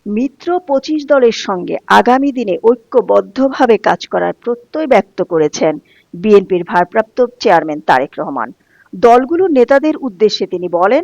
মিত্র ২৫ দলের সঙ্গে আগামী দিনে ঐক্যবদ্ধভাবে কাজ করার প্রত্যয় ব্যক্ত করেছেন বিএনপির ভারপ্রাপ্ত চেয়ারম্যান তারেক রহমান। দলগুলোর নেতাদের উদ্দেশ্যে তিনি বলেন,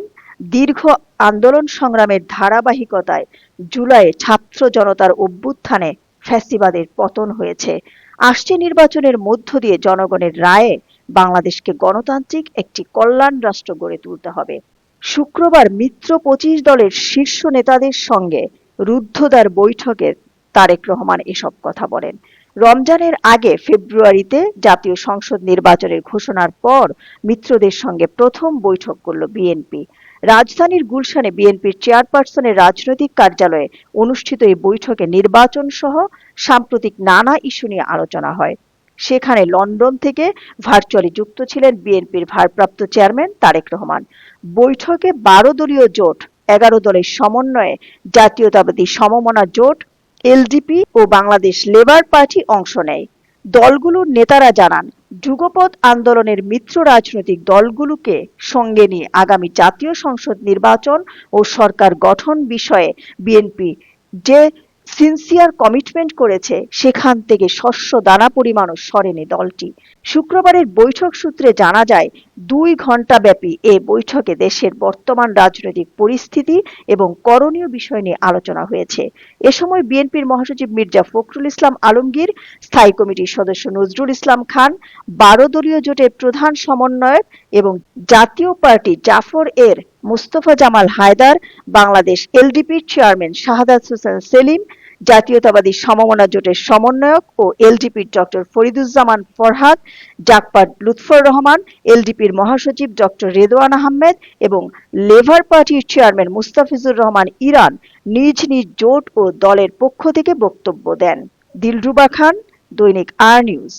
দীর্ঘ আন্দোলন সংগ্রামের ধারাবাহিকতায় জুলাইয়ে ছাত্র জনতার অভ্যুত্থানে ফ্যাসিবাদের পতন হয়েছে। আসছে নির্বাচনের মধ্য দিয়ে জনগণের রায়ে বাংলাদেশকে গণতান্ত্রিক একটি কল্যাণ রাষ্ট্র গড়ে তুলতে হবে। শুক্রবার মিত্র ২৫ দলের শীর্ষ নেতাদের সঙ্গে রুদ্ধদ্বার বৈঠকে তারেক রহমান এসব কথা বলেন। রমজানের আগে ফেব্রুয়ারিতে জাতীয় সংসদ নির্বাচনের ঘোষণার পর মিত্রদের সঙ্গে প্রথম বৈঠক করল বিএনপি। রাজধানীর গুলশানে বিএনপির চেয়ারপারসনের রাজনৈতিক কার্যালয়ে অনুষ্ঠিত এই বৈঠকে নির্বাচন সহ সাম্প্রতিক নানা ইস্যু নিয়ে আলোচনা হয়। সেখানে লন্ডন থেকে ভার্চুয়ালি যুক্ত ছিলেন বিএনপির ভারপ্রাপ্ত চেয়ারম্যান তারেক রহমান। বৈঠকে ১২ দলীয় জোট, ১১ দলের সমন্বয়ে জাতীয়তাবাদী সমমনা জোট, এলডিপি ও বাংলাদেশ লেবার পার্টি অংশ নেয়। দলগুলোর নেতারা জানান, যুগপৎ আন্দোলনের মিত্র রাজনৈতিক দলগুলোকে সঙ্গে নিয়ে আগামী জাতীয় সংসদ নির্বাচন ও সরকার গঠন বিষয়ে বিএনপি যে সিনসিয়ার কমিটমেন্ট করেছে, সেখান থেকে শস্য দানা পরিমাণও সরেনি দলটি। শুক্রবারের বৈঠক সূত্রে জানা যায়, ২ ঘণ্টা ব্যাপী এ বৈঠকে দেশের বর্তমান রাজনৈতিক পরিস্থিতি এবং করণীয় বিষয় নিয়ে আলোচনা হয়েছে। এ সময় বিএনপির মহাসচিব মির্জা ফখরুল ইসলাম আলমগীর, স্থায়ী কমিটির সদস্য নজরুল ইসলাম খান, ১২ দলীয় জোটের প্রধান সমন্বয়ক এবং জাতীয় পার্টি জাফর এর মোস্তফা জামাল হায়দার, বাংলাদেশ এলডিপির চেয়ারম্যান শাহাদাত হোসেন সেলিম, জাতীয়তাবাদী সমমনা জোটের সমন্বয়ক ও এলডিপির ডক্টর ফরিদুজ্জামান ফরহাদ, জাকপাট লুৎফর রহমান, এলডিপির মহাসচিব ডক্টর রেদওয়ান আহমেদ এবং লেবার পার্টির চেয়ারম্যান মুস্তাফিজুর রহমান ইরান নিজ নিজ জোট ও দলের পক্ষ থেকে বক্তব্য দেন। দিলরুবা খান, দৈনিক আর নিউজ।